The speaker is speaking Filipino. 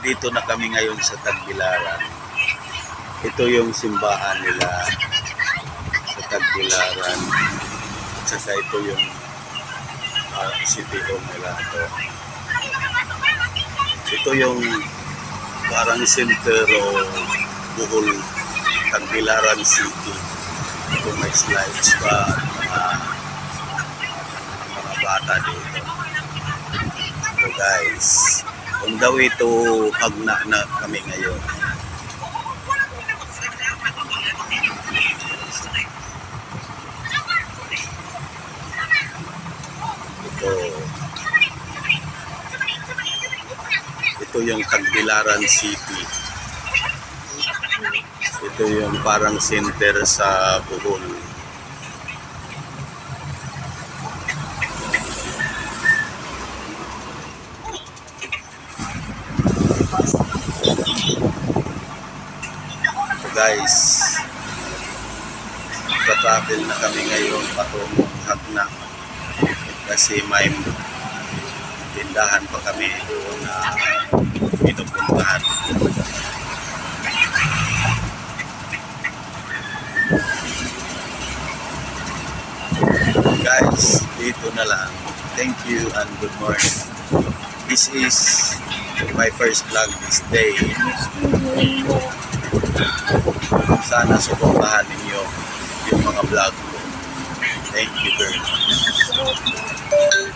nandito na kami ngayon sa Tagbilaran. Ito yung simbahan nila sa Tagbilaran. At saka ito yung city hall nila. Ito yung parang center o Bohol, Tagbilaran City. Ito may slides pa mga bata dito. So guys, on the way to Hagna na kami ngayon. Ito yung Tagbilaran City. Ito yung parang center sa Bohol. So guys, travel na kami ngayon patungong Hagna kasi may tindahan pa kami doon na pinupuntahan. Guys, dito na lang. Thank you and good morning. This is my first vlog this day. Sana suportahan ninyo yung mga vlog ko. Thank you very much.